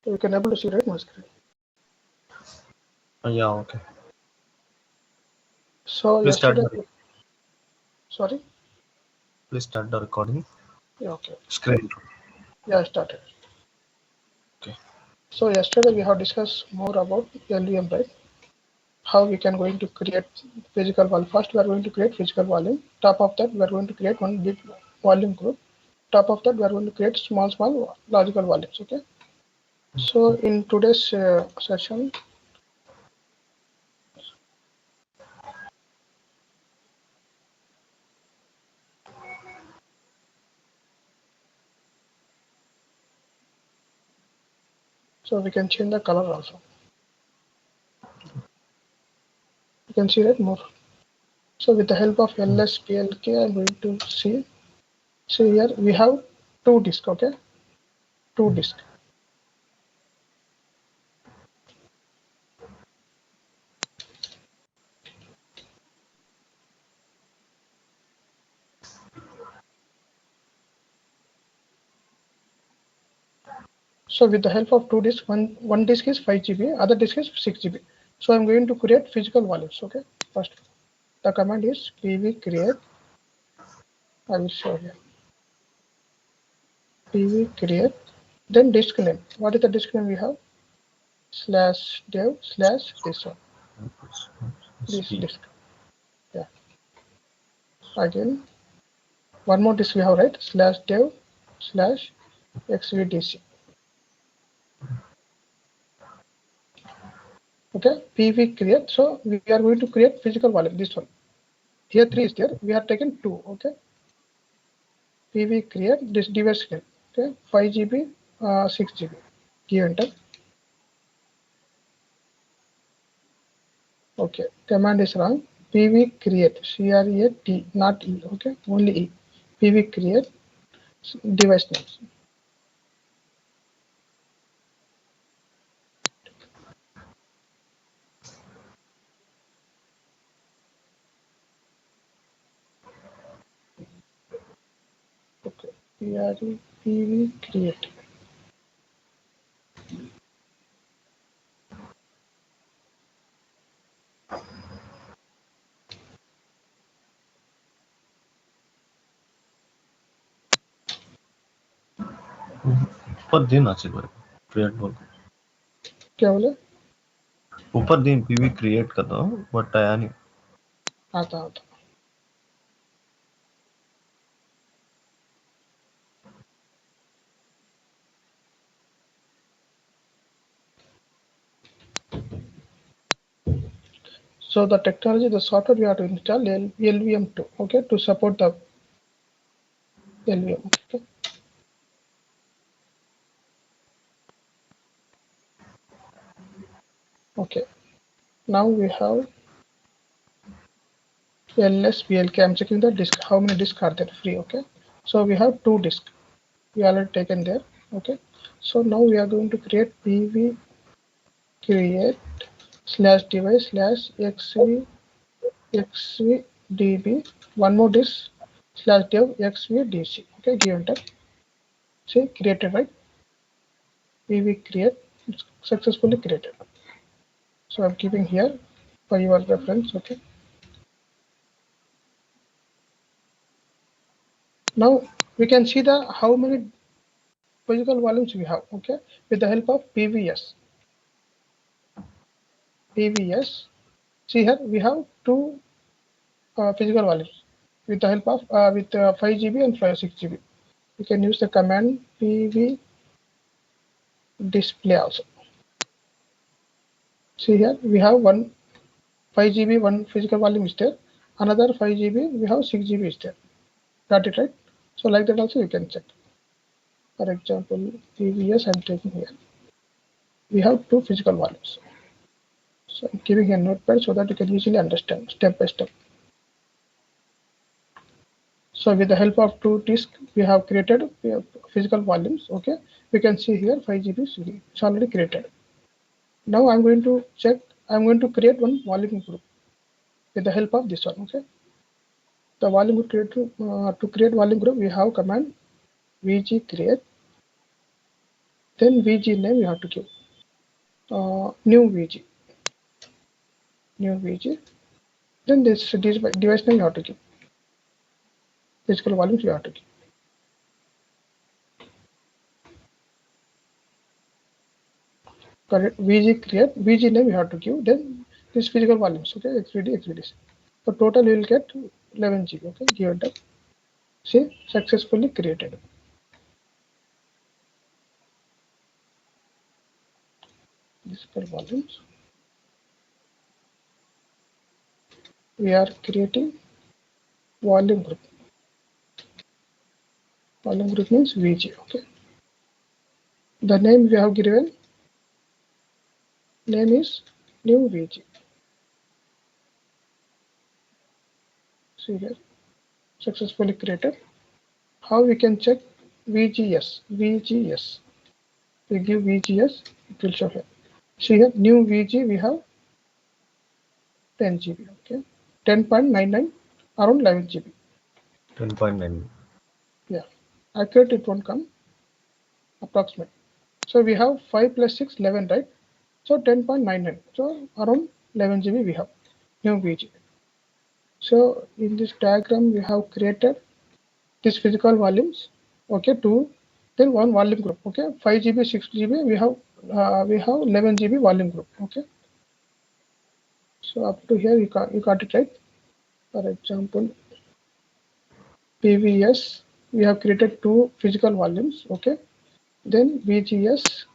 You can able to see right my screen. Yeah, okay. So Please start yesterday, the, sorry. please start the recording. Yeah, okay. Screen. Yeah, I started. Okay. So yesterday we have discussed more about LVM, right? How we can going to create physical volume. First, we are going to create physical volume. Top of that, we are going to create one big volume group. Top of that, we are going to create small logical volumes. Okay. So in today's session, so we can change the color also. You can see that more. So with the help of LSPLK, I'm going to see. So here we have two disks. Okay, two disks. So with the help of two disks, one disk is 5 GB, other disk is 6 GB. So I'm going to create physical volumes. Okay, first the command is pv create. I will show you. Pv create, then disk name. What is the disk name we have? /dev/ this one, this disk. Yeah. Again, one more disk we have, right? /dev/ xvdc. Okay, pv create. So we are going to create physical volume. This one. Here 3 is there. We have taken 2. Okay. pv create this device name. Okay, 5 GB, 6 GB. Give enter. Okay, command is wrong. pv create, creat, not e. Okay, only e. pv create device names. Okay, pv create. ऊपर दिन আছে করে create बोल क्या बोले? ऊपर दिन pv create कर दो बट आया नहीं आता. So the technology, the software we have to install LVM2. Okay, to support the LVM. Okay. Okay. Now we have LSPLK. I'm checking the disk. How many disks are there free? Okay. So we have 2 disks. We already taken there. Okay. So now we are going to create pv create /device xvdb. One more disk /dev xvdc. Okay. Give enter. See, created, right? pv create. It's successfully created. So I'm keeping here for your reference. Okay. Now we can see the how many physical volumes we have. Okay, with the help of PVS. See here we have 2 physical volumes with the help of 5 GB and 6 GB. You can use the command pv display also. See here we have 5 GB, one physical volume is there. Another 5 GB, we have 6 GB is there. Got it, right? So like that also you can check. For example, PVS I'm taking here. We have 2 physical volumes. So I'm giving a notepad so that you can easily understand step by step. So with the help of 2 disks, we have created physical volumes. Okay, we can see here 5 GB CD. It's already created. Now I'm going to check. I'm going to create one volume group with the help of this one. Okay, the volume group to create volume group, we have command vg create Then VG name you have to give new VG, new VG. Then this device name you have to give, physical volumes you have to give. Correct. VG create, VG name you have to give. Then this physical volumes, okay, XVD, XVDs. So total you will get 11 GB. Okay, give enter. See, successfully created. Physical volumes. We are creating volume group. Volume group means VG. Okay. The name we have given, name is new VG. See here, successfully created. How we can check VGS? VGS. We give VGS, it will show here. See here, new VG we have 10 GB. Okay, 10.99 around 11 GB. 10.9. Yeah, accurate it won't come. Approximate. So we have 5 plus 6, 11, right? So 10.99. So around 11 GB we have new VG. So in this diagram we have created this physical volumes. Okay, two. Then one volume group. Okay, 5 GB, 6 GB. We have 11 GB volume group. Okay. So up to here you got it right. For example, PVS we have created two physical volumes. Okay. Then VGS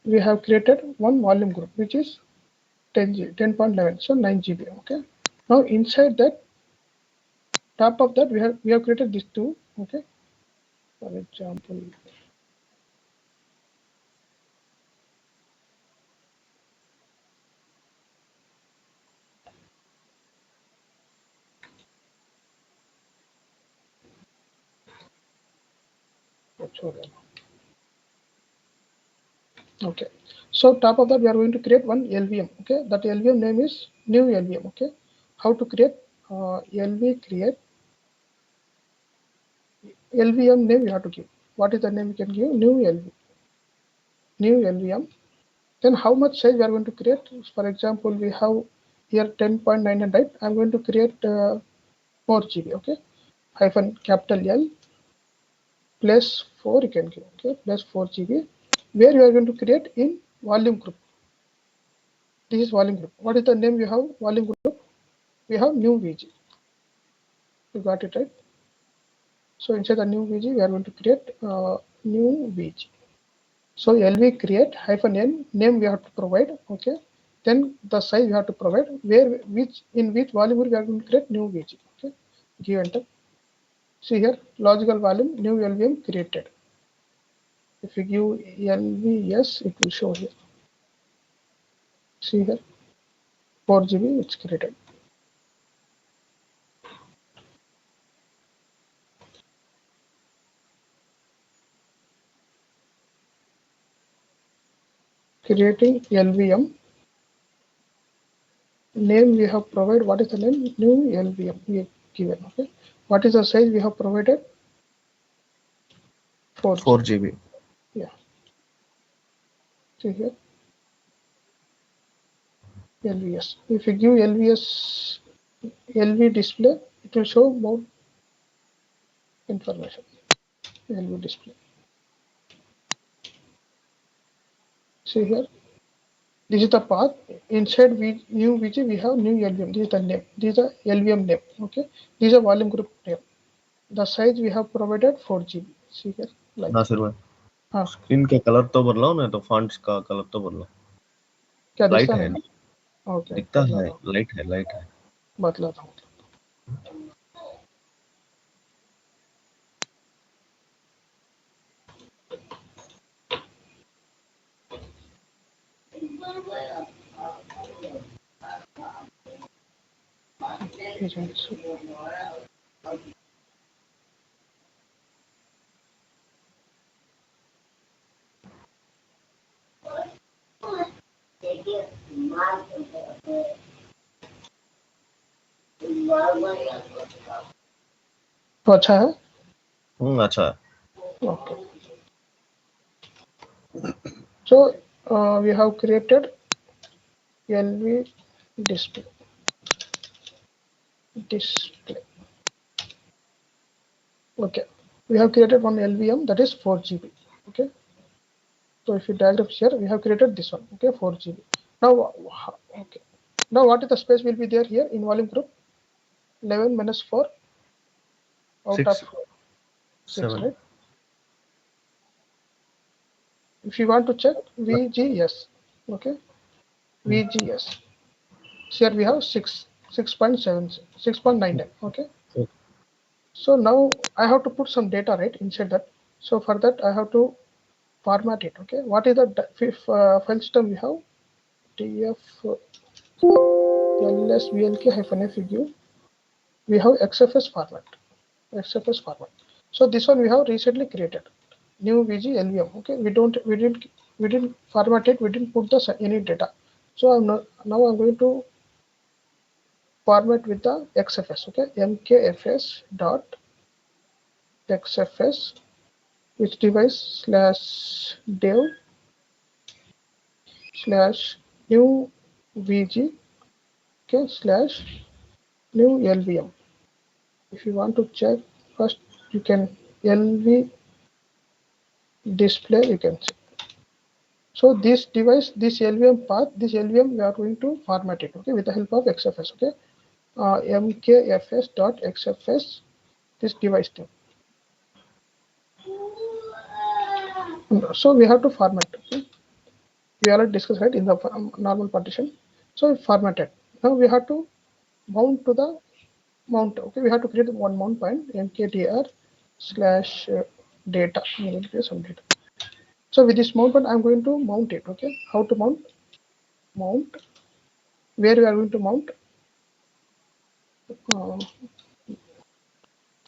we have created one volume group which is 10.11, so 9 GB. Okay. Now inside that, top of that we have created these two. Okay. For example, okay. So top of that we are going to create one LVM. Okay. That LVM name is new LVM. Okay. How to create LV create LVM name you have to give. What is the name you can give? New LV. New LVM. Then how much size we are going to create? For example, we have here 10.99, right? I'm going to create 4 GB. Okay. Hyphen capital L plus 4 you can give. Okay. Plus 4 GB. Where you are going to create in volume group. This is volume group. What is the name you have? Volume group. We have new VG. You got it right. So inside the new VG, we are going to create new VG. So LV create hyphen N name we have to provide. Okay. Then the size we have to provide. Where in which volume we are going to create new VG. Okay. Give enter. See here logical volume new LVM created. If you give LV yes, it will show here. See here 4 GB it's created. Creating LVM name we have provided. What is the name? New LVM we have given. Okay. What is the size we have provided? 4 GB. Yeah. See here LVS. If you give LVS LV display, it will show more information. LV display. See here. This is the path. Inside new VG we have new LVM. This is the name. This is the LVM name. Okay. This is a volume group name. The size we have provided 4 GB. See here. Like Nasir भाई हाँ screen के colour तो बदलाओ ना तो fonts का colour तो बदलाओ क्या light दिखता है नहीं? ओके दिखता है बदलाता हूँ लाइट है बदलाता हूँ तो अच्छा है अच्छा okay So we have created LV display. Okay, we have created one LVM that is 4 GB. Okay, so if you diagram here, we have created this one. Okay, 4 GB. Now, okay. Now, what is the space will be there here in volume group? 11 minus 4 out of 6, 6, 7. right? If you want to check VGS, okay, VGS. Here we have 6.7, 6.99. Okay. Okay. So now I have to put some data right inside that. So for that I have to format it. Okay. What is the file system we have? df lsblk-fig. We have xfs format. XFS format. So this one we have recently created new VG LVM. Okay, we didn't format it. We didn't put the any data. So I'm not, now I'm going to format with the XFS. Okay, mkfs dot xfs which device slash dev slash new VG, okay, slash new LVM. If you want to check first, you can LV display. You can check. So this device, this LVM path, this LVM we are going to format it, okay, with the help of XFS, okay, mkfs.xfs, this device name. So we have to format, okay. We already discussed right in the normal partition. So formatted. Now we have to mount to the mount, okay. We have to create one mount point mkdr slash data. We need to create some data. So with this mount point, I'm going to mount it, okay. How to mount? Mount. Where we are going to mount? Uh,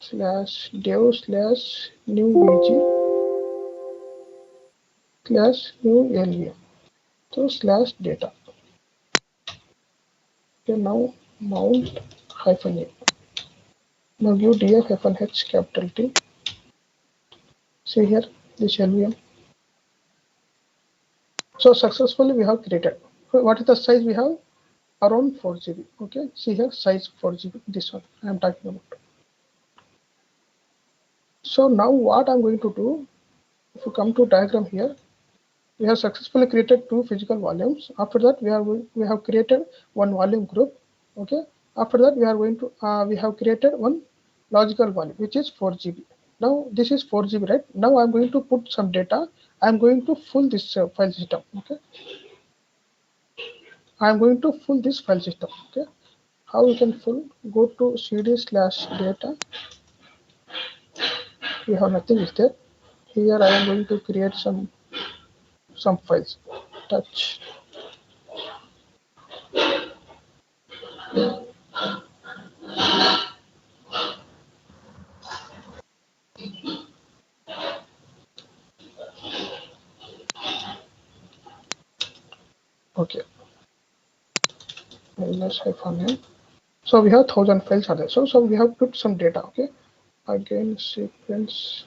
slash dev slash new vg slash new LVM. So slash data. Okay, now mount hyphen a. Now give df hyphen h capital T. See here this LVM. So successfully we have created. What is the size we have? Around 4 GB. Okay, see here size 4 GB. This one I am talking about. So now what I'm going to do, if you come to diagram here, we have successfully created two physical volumes. After that, we have created one volume group. Okay. After that, we have created one logical volume, which is 4 GB. Now this is 4 GB, right? Now I'm going to put some data. I'm going to full this file system. Okay. I'm going to full this file system. Okay. How we can full? Go to cd slash data. We have nothing is there. Here I am going to create some files. Touch. Okay. Let's hyphen n. So we have 1000 files are there. So we have put some data. Okay. Again sequence.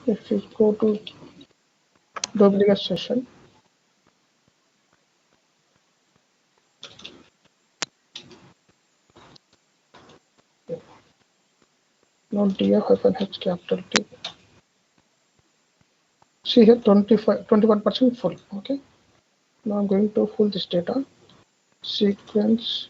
If we go to duplicate session, now df hyphen h capital T. See here 21% full. Okay. Now I'm going to full this data. Sequence.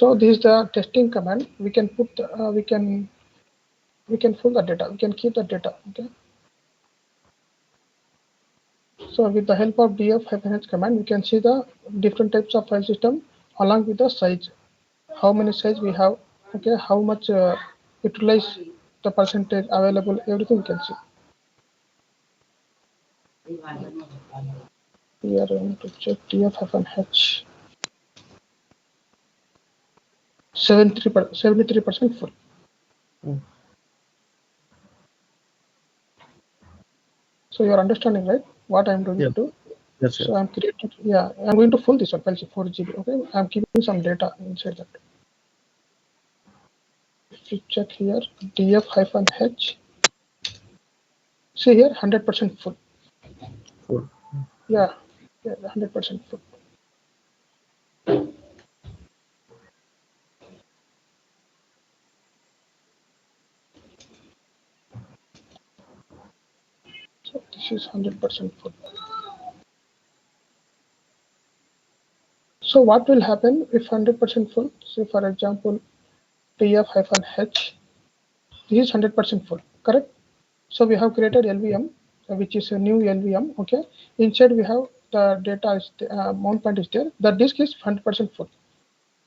So this is the testing command. We can put we can pull the data. We can keep the data. Okay. So with the help of df-h command, we can see the different types of file system along with the size. How many size we have? Okay. How much utilize the percentage available? Everything we can see. We are going to check df-h 73% full. So you are understanding, right? What I'm going to do. Yes, So I'm creating, yeah, I'm going to full this one, 4 GB. Okay, I'm keeping some data inside that. If you check here, df-h, see here, 100% full. full. Yeah, 100% full. So this is 100% full. So what will happen if 100% full? Say for example, df-h, this is 100% full, correct? So we have created LVM, which is a new LVM. Okay, inside we have the data is mount point is there. The disk is 100% full.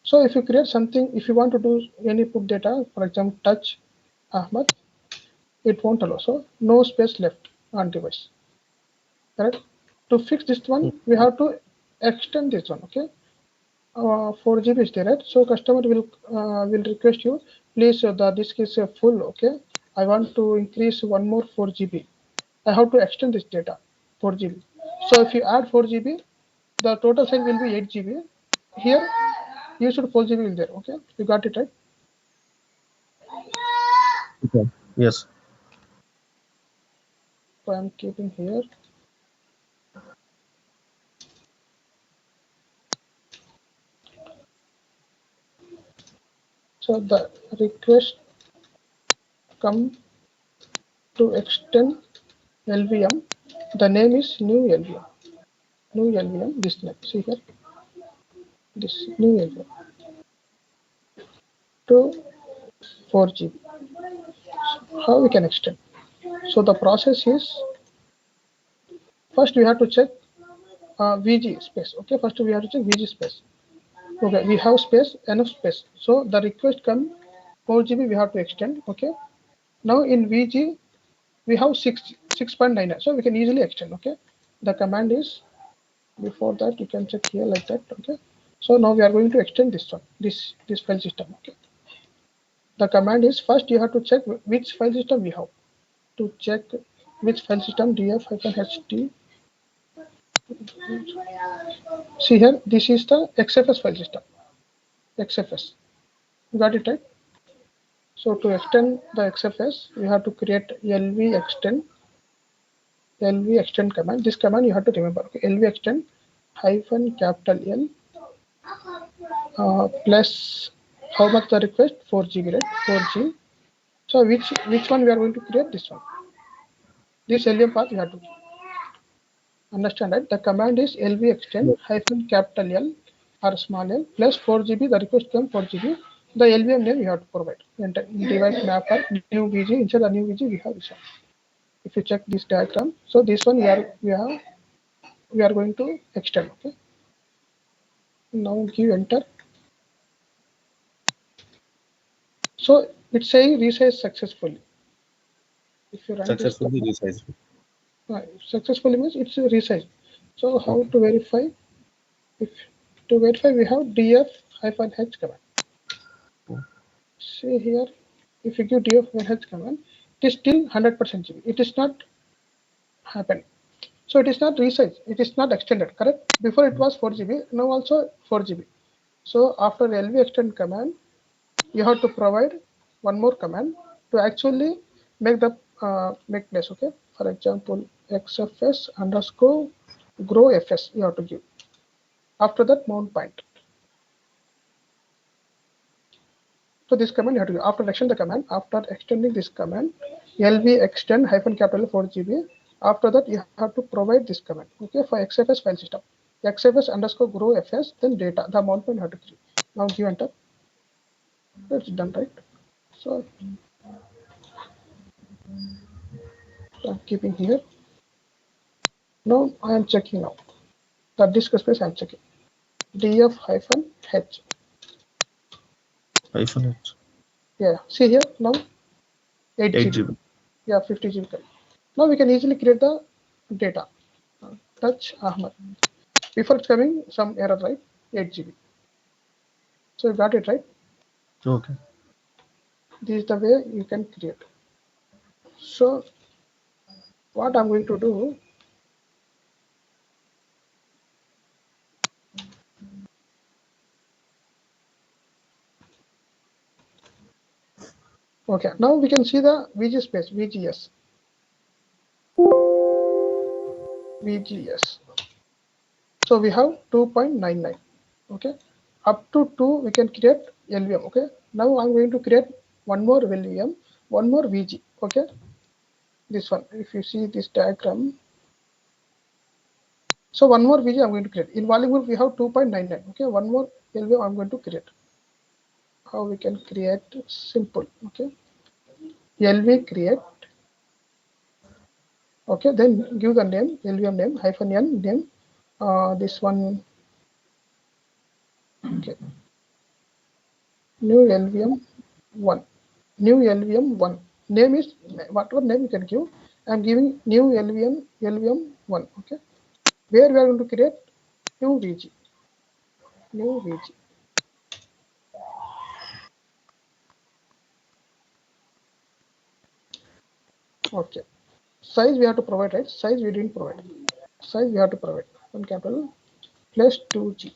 So if you create something, if you want to do any put data, for example, touch Ahmad, it won't allow. So no space left on device. Correct. To fix this one, we have to extend this one. Okay. 4 GB is there, right? So customer will request you, please the disk is full. Okay. I want to increase one more 4 GB. I have to extend this data 4 GB. So if you add 4 GB, the total size will be 8 GB. Here you should 4 GB will there. Okay. You got it, right? Okay. Yes. So I'm keeping here. So the request come to extend LVM. The name is new LVM. New LVM. This name. See here. This new LVM to 4 GB. How we can extend? So the process is first we have to check VG space. Okay. First we have to check VG space. Okay. We have space enough space. So the request come 4 GB. We have to extend. Okay. Now in VG we have 6.9, so we can easily extend. Okay, the command is, before that you can check here like that. Okay, so now we are going to extend this one, this file system. Okay, the command is, first you have to check which file system we have. To check which file system, df-ht, see here, this is the xfs file system. Xfs, you got it, right? So to extend the xfs, you have to create lv extend command. This command you have to remember. Okay, lv extend hyphen capital L plus how much the request, 4 GB, right? 4G. So which one we are going to create? This one. This LVM path you have to understand, right? The command is lv extend hyphen capital L or small l plus 4 GB. The request comes 4 GB. The LVM name you have to provide. Enter device mapper new VG. Inside the new VG we have this one. If you check this diagram, so this one we are going to extend. Okay. Now give enter. So it's saying resize successfully. If you run this Successfully resized. successfully means it's resized. So how to verify? If to verify we have df-h command. See here, if you give df-h command, it is still 100% GB. It is not happened. So it is not resized. It is not extended. Correct? Before it was 4 GB. Now also 4 GB. So after lv extend command, you have to provide one more command to actually make the make place. Okay. For example, xfs underscore grow fs you have to give. After that mount point. So this command you have to give. After extend the command, after extending this command, lv extend hyphen capital 4 GB. After that you have to provide this command. Okay, for xfs file system. xfs underscore grow fs, then data. The mount point you have to create. Now give enter. It's done, right? So I'm keeping here. Now I am checking now. The disk space I am checking. df-h. -h. Yeah, see here now 8 8 GB. GB. Yeah, 50 GB. Now we can easily create the data. Touch Ahmad. Before it's coming some error, right? 8 GB. So you got it, right? Okay. This is the way you can create. So what I'm going to do, okay, now we can see the VG space, VGS. So we have 2.99. Okay, up to 2 we can create LVM. Okay, now I'm going to create one more LVM, one more VG. Okay, this one. If you see this diagram, so one more VG I'm going to create. In volume group we have 2.99. Okay, one more LVM I'm going to create. How we can create? Simple. Okay, LV create. Okay, then give the name LVM name -n name. This one. Okay, new LVM 1. New LVM 1. Name is whatever name you can give. I'm giving new LVM 1. Okay, where we are going to create new VG. New VG. Okay, size we have to provide, right? Size we didn't provide. Size we have to provide. One capital plus 2G.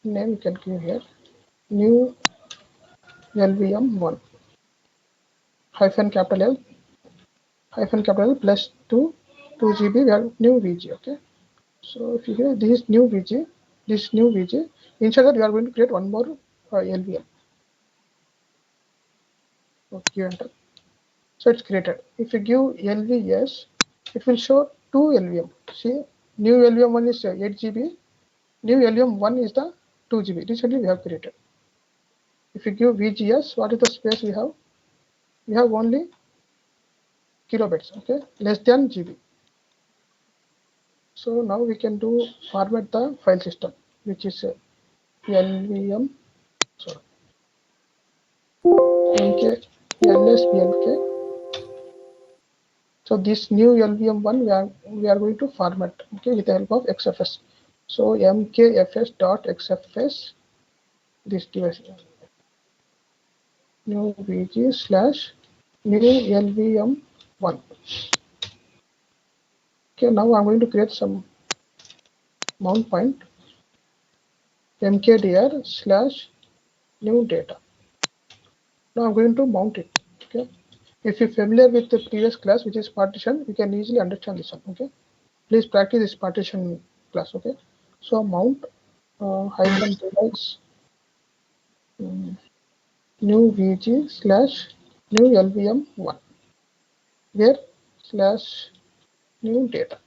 Name you can give here. New LVM 1 hyphen capital L plus 2 GB. We have new VG. Okay. So if you hear this new VG, inside that we are going to create one more LVM. Okay, enter. So it's created. If you give LV yes, it will show 2 LVM. See, new LVM 1 is 8 GB, new LVM 1 is the 2 GB. Recently we have created. If you give VGS, what is the space we have? We have only kilobits, okay, less than GB. So now we can do format the file system, which is LVM, sorry, MK, LSBLK. So this new LVM1 we are going to format, okay, with the help of XFS. So mkfs.xfs, this device, new VG slash new LVM1. Okay, now I'm going to create some mount point, mkdir slash new data. Now I'm going to mount it. Okay, if you're familiar with the previous class, which is partition, you can easily understand this one. Okay, please practice this partition class. Okay, so mount hyphen device new VG slash new LVM1, where slash new data.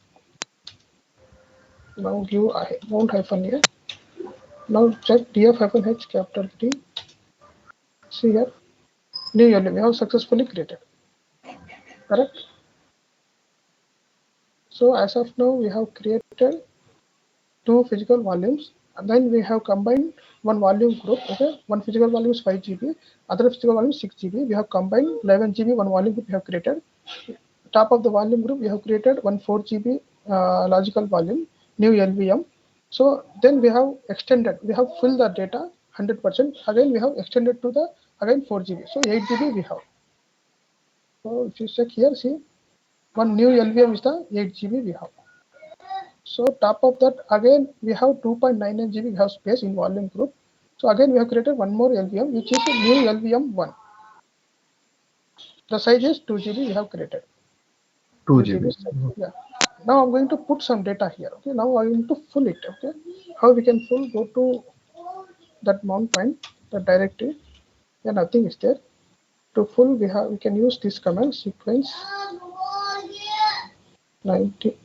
Now give mount hyphen here. Now check df hyphen h capital T. See here, new LVM we have successfully created. Correct. So as of now we have created two physical volumes, and then we have combined one volume group. Okay, one physical volume is 5 GB, other physical volume is 6 GB. We have combined 11 GB, one volume group we have created. Top of the volume group we have created one 4 GB logical volume, new LVM. So then we have extended, we have filled the data 100%. Again we have extended to the again 4 GB. So 8 GB we have. So if you check here, see, one new LVM is the 8 GB we have. So top of that again we have 2.99 GB we have space in volume group. So again we have created one more LVM, which is new LVM1. The size is 2 GB we have created. 2 2 GB. GB. Yeah. Now I'm going to put some data here. Okay. Now I'm going to fill it. Okay. How we can fill? Go to that mount point, the directory. Yeah, nothing is there. To full, we can use this command sequence 90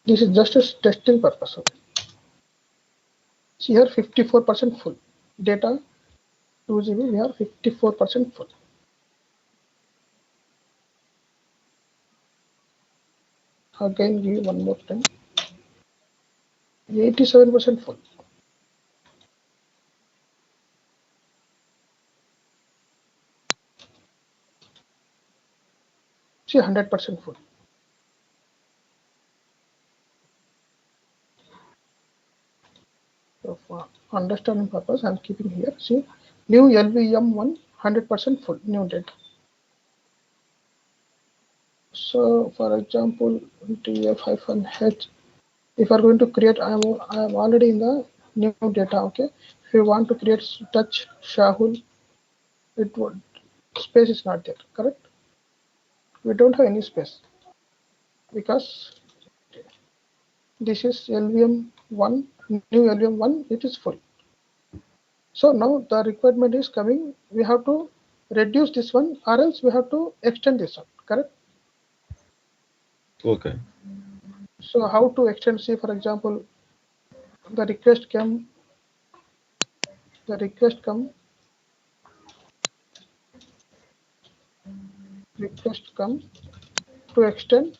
This is just a testing purpose. Okay. See here 54% full. Data 2 GB, we are 54% full. Again, give one more time. 87% full. See 100% full. So for understanding purpose, I'm keeping here. See, new LVM1 100% full, new data. So for example, TF-H, if you are going to create, I am already in the new data. Okay, if you want to create touch Shahul, it would space is not there. Correct? We don't have any space because this is LVM1, new LVM1, it is full. So now the requirement is coming, we have to reduce this one or else we have to extend this one, correct? Okay. So how to extend, say for example, the request come to extend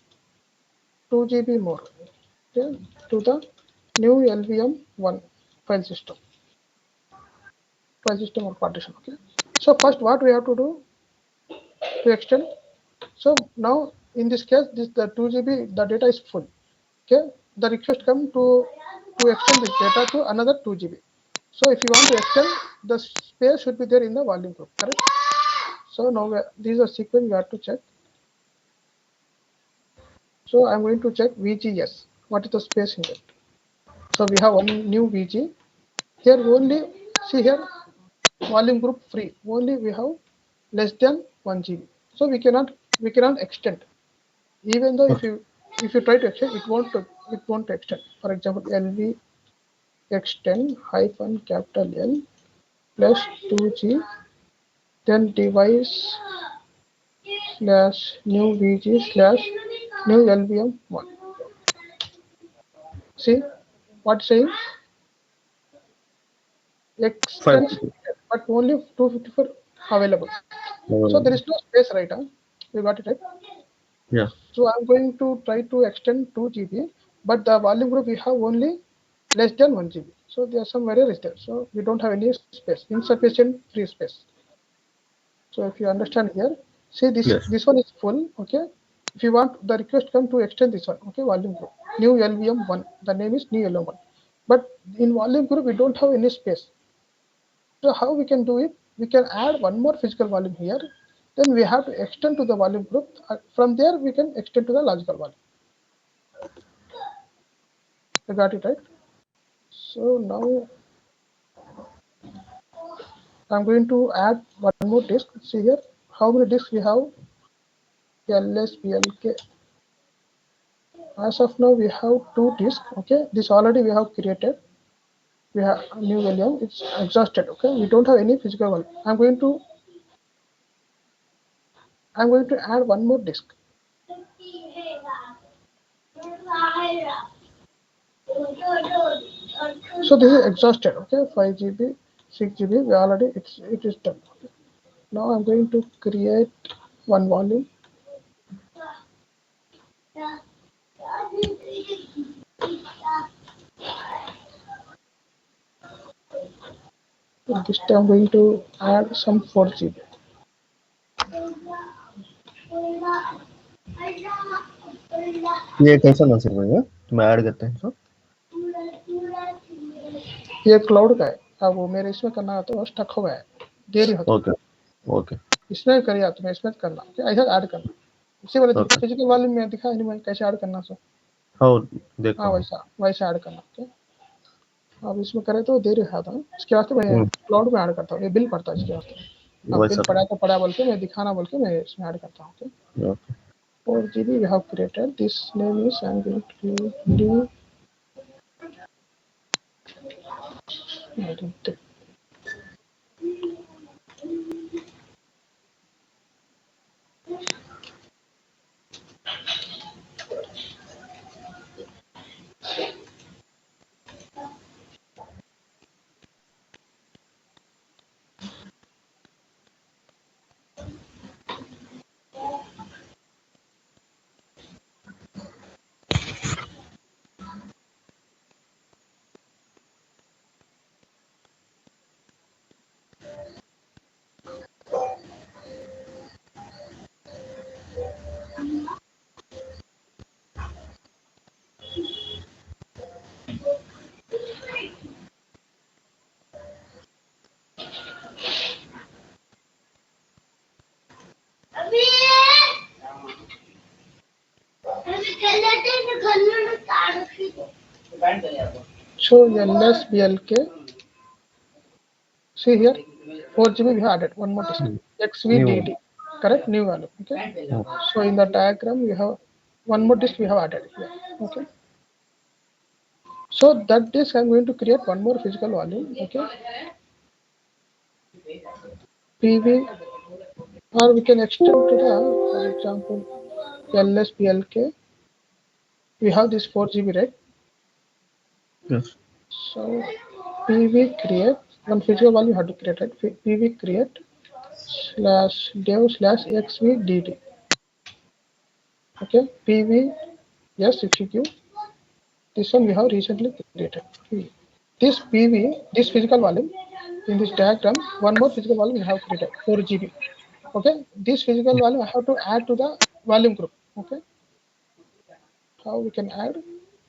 2 GB more, okay, to the new LVM1 file system or partition. Okay, so first what we have to do to extend. So now in this case, this the 2 GB the data is full. Okay, the request come to extend this data to another 2 GB. So if you want to extend, the space should be there in the volume group, correct? So now these are sequence we have to check. So I'm going to check VGS. What is the space in it? So we have one new VG. Here only, see here, volume group free. Only we have less than 1 GB. So we cannot extend. Even though Okay. if you try to extend, it won't extend. For example, LV extend hyphen capital L plus 2G, then device slash new VG slash new LVM1. See what saying? Extends, 5. but only 254 available. So there is no space, right? Huh? You got it right. Yeah. So I'm going to try to extend 2 GB, but the volume group we have only less than 1 GB. So there are some error is there. So we don't have any space, insufficient free space. So if you understand here, see Yes. this one is full. Okay. If you want the request come to extend this one, okay, volume group, new LVM1, the name is new LVM1. But in volume group, we don't have any space. So how we can do it? We can add one more physical volume here. Then we have to extend to the volume group. From there, we can extend to the logical volume. You got it right? So now I'm going to add one more disk. See here, how many disks we have? LSBLK. As of now, we have two disks. Okay, this already we have created. We have a new volume. It's exhausted. Okay, we don't have any physical volume. I'm going to add one more disk. So this is exhausted. Okay, 5 GB, 6 GB. We already it is done. Okay. Now I'm going to create one volume. This time I'm going to add some 4 GB. ये कैसा message भैया मैं add करते हैं इसको ये cloud का है। अब वो मेरे इसमें करना है तो स्टक हो गया है, देरी होता है। ओके ओके इसमें करिए तो मैं इसमें करना, ऐसा ऐड करना। इसी वाले ओके फिजिकल वाले में दिखा नहीं, मैं कैसे ऐड करना सो। हाँ देखता हाँ हूँ वैसा वैसा ऐड करना। ओके, अब इसमें करे तो देरी होता है, इसके वास्ते मैं क्लाउड में ऐड करता हूँ। ये बिल पड़ता है इसके वास्ते। अब बिल वैसा पड़ा तो पड़ा बोल के मैं दिखाना बोल के मैं इसमें ऐड करता हूँ। Okay 4 GB we have created. This name is I'm going to new identity. So LSBLK. See here, 4 GB we have added one more disk. New XVDD, one. correct? New value. Okay. Okay. So in the diagram we have one more disk we have added here. Okay. So that disk I'm going to create one more physical volume. Okay. PV, or we can extend to the, for example, LSBLK. We have this 4 GB, right? Yes. So PV create one physical value you have to create, right? PV create slash dev slash XVDD. Okay. PV, yes, if you give this one we have recently created. This PV, this physical volume in this diagram, one more physical volume we have created 4 GB. Okay, this physical volume I have to add to the volume group. Okay, how we can add?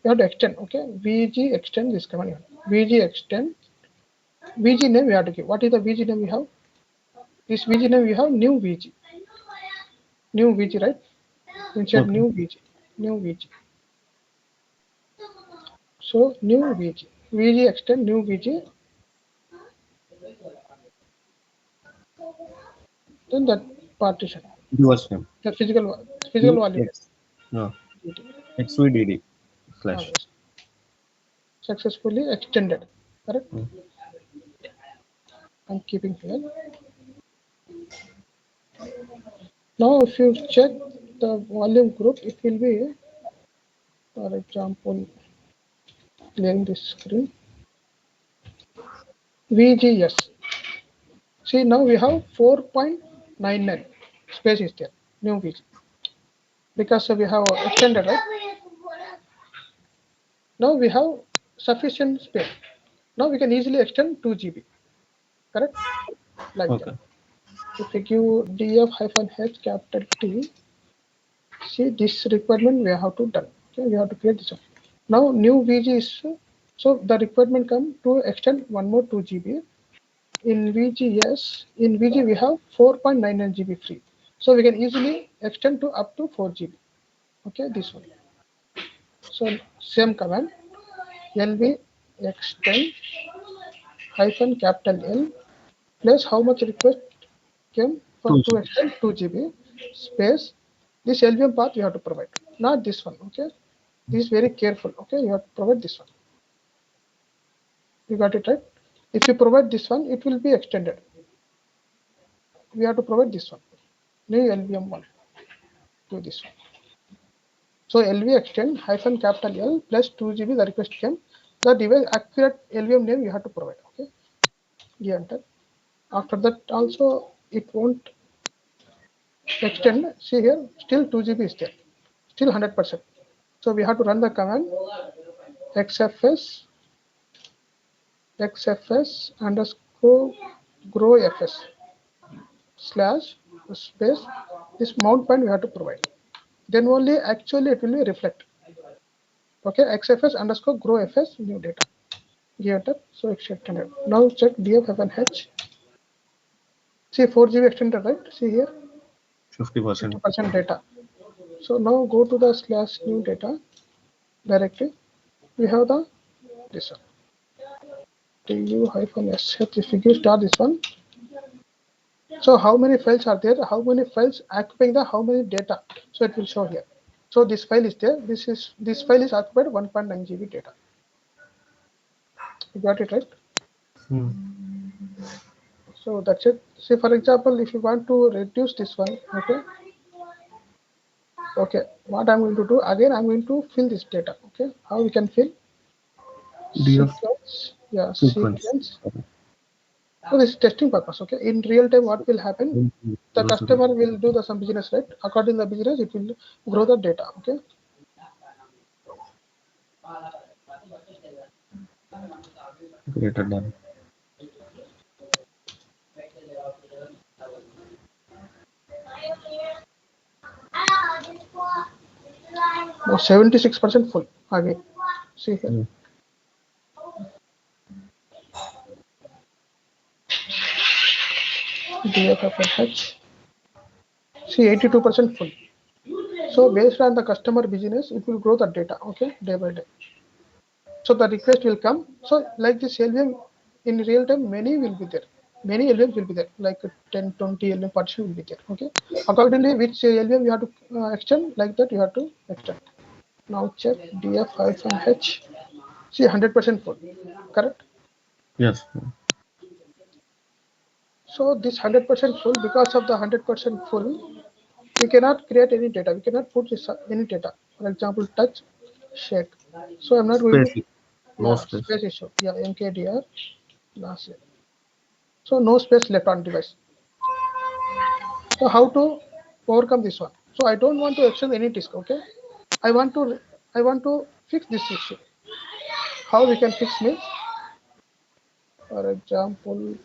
We have to extend. Okay, VG extend this command. VG extend. VG name we have to give. What is the VG name we have? This VG name we have new VG. New VG, right? Inside Okay. new VG. New VG. So new VG. VG extend new VG. Then that partition. Yours name. The physical volume. EX. No. XVDD slash. Yes. Successfully extended. Correct? Mm. I'm keeping here. Now, if you check the volume group, it will be, for example, clearing this screen, VGS. See, now we have 4.99 space is there, new VG, because we have extended, right? Now we have sufficient space. Now we can easily extend 2 GB, correct? Like that. Okay. If we give df-h capital T, see this requirement we have to done. Okay, we have to create this one. Now new VG is, so the requirement come to extend one more 2 GB. In VG, yes, in VG we have 4.99 GB free. So we can easily extend to up to 4 GB. Okay, this one. So same command, LV extend hyphen capital L plus how much request came for 2 to GB. extend 2 GB space. This LVM path you have to provide, not this one. Okay, this is very careful. Okay, you have to provide this one. You got it right. If you provide this one, it will be extended. We have to provide this one. New LVM one to this one. So LV extend hyphen capital L plus 2 GB the request came. The device accurate LVM name you have to provide. Okay, give enter. After that also it won't extend. See here, still 2 GB is there, still 100%. So we have to run the command xfs underscore grow fs slash space. This mount point we have to provide. Then only actually it will be reflect. Okay, xfs underscore grow fs new data. Give enter. So extended. Now check df-h. See 4 GB extended, right? See here 50%. 50% data. So now go to the slash new data directory. We have the this one. du-sh. If you give star this one. So how many files are there? How many files occupying the how many data? So it will show here. So this file is there. This file is occupied 1.9 GB data. You got it right? So that's it. See, for example, if you want to reduce this one, okay, okay, what I'm going to do again, I'm going to fill this data. Okay, how we can fill DF sequence? Yeah, sequence. sequence. So this is testing purpose. Okay, in real time, what will happen? The customer will do the some business, right? According to the business, it will grow the data. Okay. Greater than. Now 76% full. Again, see here. Mm. DFFH. See 82% full. So based on the customer business, it will grow the data. Okay, day by day. So the request will come. So like this LVM in real time, many will be there. Many LVMs will be there, like 10, 20 LVM partition will be there. Okay. Accordingly, which LVM you have to extend, like that you have to extend. Now check df-h. See 100% full. Correct. Yes. So this 100% full, because of the 100% full, we cannot create any data. We cannot put this, any data. For example, touch, shake. So I'm not going to, Space. No yeah, space. space issue. Yeah, mkdir, last. So no space left on device. So how to overcome this one? So I don't want to extend any disk. Okay, I want to I want to fix this issue. How we can fix means, for example,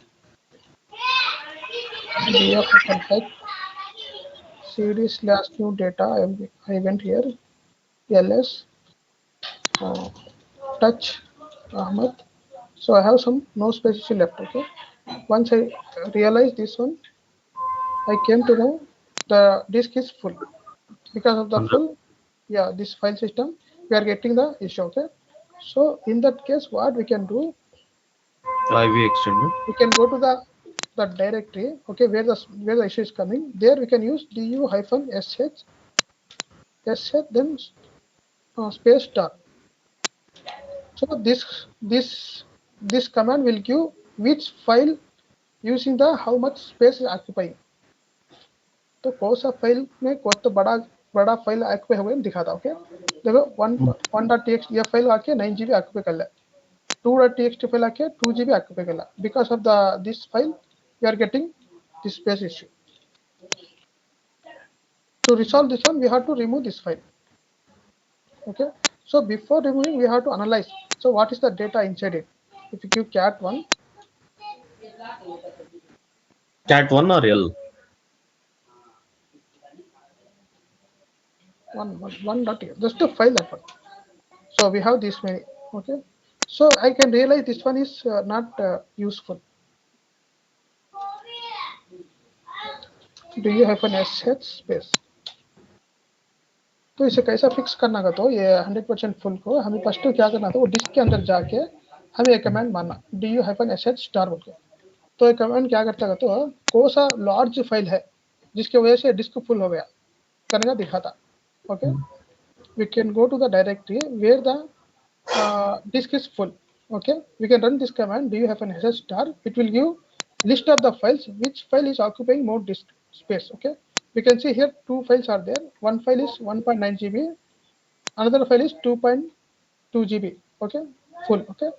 df type cd slash new data. I went here ls touch Ahmad. So I have some no space issue left. Okay, once I realize this one, I came to know the disk is full. Because of the full, yeah, this file system, we are getting the issue. Okay, so in that case, what we can do, IV extended. we can go to the directory. Okay, where the issue is coming, there we can use du hyphen sh then space star. So this command will give which file using the how much space is occupying. तो कौन सा file में कौन बड़ा बड़ा file occupy हुए दिखाता. Okay, देखो वन डॉट टी एक्स ये फाइल आके 9 GB ऑक्यूपाई कर ले, 2.txt फाइल आके 2 GB ऑक्यूपाई कर ले. Because of the this file we are getting this space issue. To resolve this one, we have to remove this file. Okay, so before removing, we have to analyze. So what is the data inside it? If you give cat1, Cat 1 or L? one dot just to file that one. So we have this many. Okay, so I can realize this one is not useful. Do you have an sh space? तो इसे कैसा fix करना का, तो ये 100% full को हमें first क्या करना था, वो डिस्क के अंदर जाके हमें एक कमांड मारना D you happen S H star बोल के. तो एक कमांड क्या करता है, तो कौन सा लार्ज फाइल है जिसकी वजह से डिस्क फुल हो गया करने का दिखाता. Okay, we can go to the directory where the disk is full. Okay, we can run this command do you have an sh star. It will give list of the files which file is occupying more disk space. Okay, we can see here two files are there. One file is 1.9 GB, another file is 2.2 GB. Okay, full. Okay,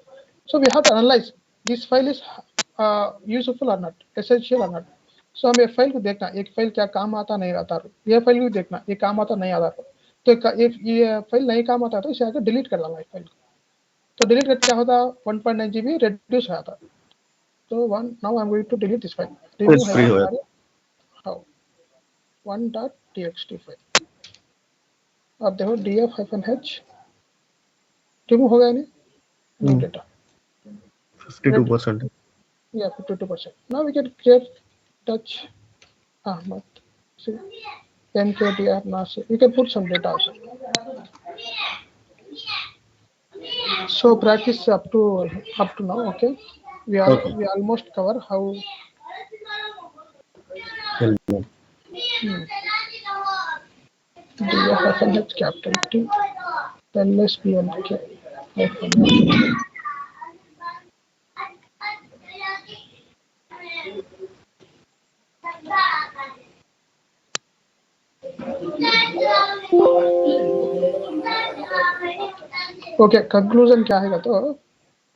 so we have to analyze this file is useful or not, essential or not. So हमें file को देखना, एक file क्या काम आता नहीं आता, ये फाइल को देखना ये काम आता नहीं आता. तो ये फाइल नहीं काम आता तो इसे आकर डिलीट कर डालना. फाइल को तो डिलीट करके क्या होता, 1.9 GB reduce हो जाता. तो one now I am going to delete this file. Space remove free हो हाइफन जाता. How 1.txt file. अब देखो df हाइफन h रिमूव हो गया नहीं, no data. 52%. Yeah, 52%. Now we can create touch Ahmad. See, mkdr Nasir. We can put some data also. So practice up to now. Okay, Okay. we almost cover how. LVM. DF hyphen H capital T LSBNK hyphen Okay, conclusion क्या है तो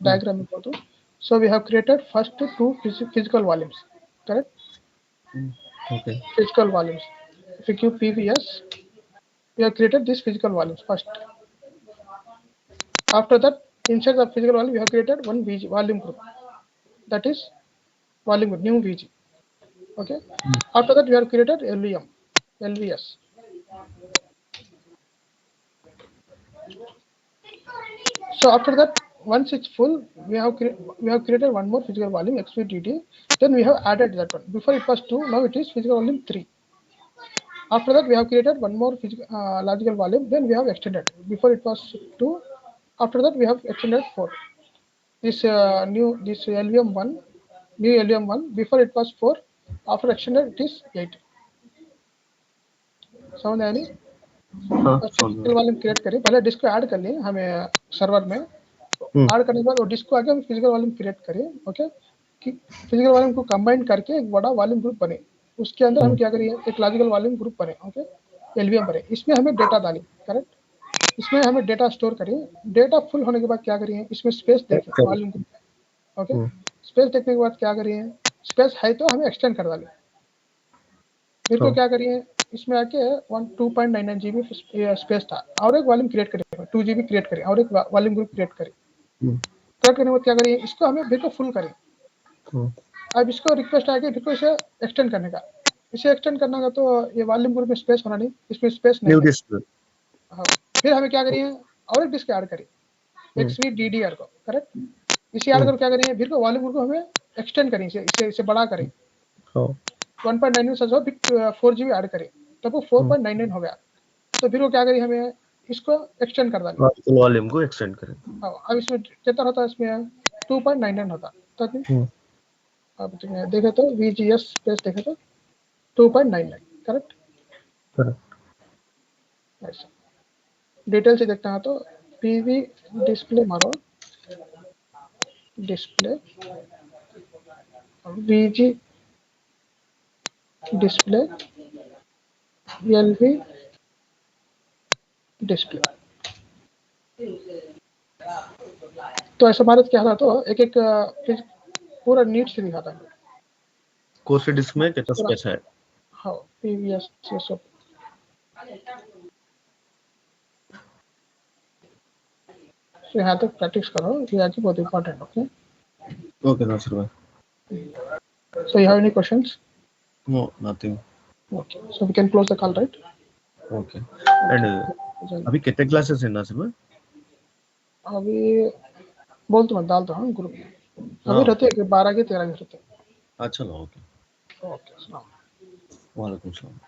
diagram में तो. So we have created first two physical volumes. Correct? Okay. Physical volumes. If you give PVS, we have created these physical volumes first. After that, inside the physical volume, we have created one VG volume group. That is volume group, new VG. Okay. After that, we have created LVM, LVS. So after that, once it's full, we have created one more physical volume XVDD. Then we have added that one. Before it was 2, now it is physical volume 3. After that, we have created one more physical, logical volume. Then we have extended. Before it was 2, After that, we have extended 4. This this LVM1, new LVM1, before it was 4, after extended it is 8. समझ आया नहीं? हाँ physical volume create करें, पहले disc को add कर लिए हमें सर्वर में, ऐड करने के बाद वो डिस्क को आगे हम फिजिकल वॉल्यूम क्रिएट करें, ओके, कि फिजिकल वॉल्यूम को कंबाइन करके एक बड़ा वॉल्यूम ग्रुप बने, उसके अंदर हम क्या करिए, एक लॉजिकल वॉल्यूम ग्रुप बने, ओके, एलवीएम बने, इसमें हमें डेटा डालें, करेक्ट, इसमें हमें डेटा स्टोर करिए, डेटा फुल होने के बाद क्या करिए, इसमें स्पेस देखें वॉल्यूम ग्रुप में, ओके, स्पेस देखने के बाद क्या करिए, स्पेस है तो हमें एक्सटेंड कर डालें, फिर को क्या करिए, इसमें आके 2.99 GB स्पेस था, और एक वॉल्यूम क्रिएट करें, 2 GB क्रिएट करें, और एक वॉल्यूम ग्रुप क्रिएट करें, क्रिएट करने के बाद क्या करिए, इसको हमें फिर को फुल करें, अब इसको रिक्वेस्ट आके फिर को इसे एक्सटेंड करने का, इसे एक्सटेंड करना का तो ये वॉल्यूम ग्रुप में स्पेस होना नहीं, इसमें स्पेस नहीं है, हाँ, फिर हमें क्या करिए, और एक डिस्क ऐड करिए, XVDDR को, करेक्ट, इसे ऐड कर क्या करिए, फिर को वॉल्यूम ग्रुप को हमें एक्सटेंड करें, इसे बड़ा करें, 1.99 से 4 GB ऐड करें, तब वो 4.99 हो गया, तो फिर वो क्या करें, हमें इसको एक्सटेंड कर डालें, वॉल्यूम को एक्सटेंड करें, अब इसमें कितना होता है, इसमें 2.99 होता, तो अब देखे तो VGS स्पेस देखे तो 2.99, करेक्ट, ऐसा डिटेल से देखना है तो PV डिस्प्ले मारो, display VG display LV display, तो ऐसा भारत क्या था, तो एक एक पूरा नीट से दिखाता है, कौन से डिस्क में कितना स्पेस है, हाँ PVS ये सब, तो यहाँ तक प्रैक्टिस करो, ये आज बहुत इंपॉर्टेंट, ओके नासिर भाई, so you have any questions? No nothing, Okay, so we can close the call, right? Okay, and अभी कितने क्लासेस है नासिर भाई, अभी बोल तो मत डालता हूँ ग्रुप में, अभी रहते हैं 12 के 13 के रहते हैं, अच्छा ओके, ओके, वालेकुम सलाम।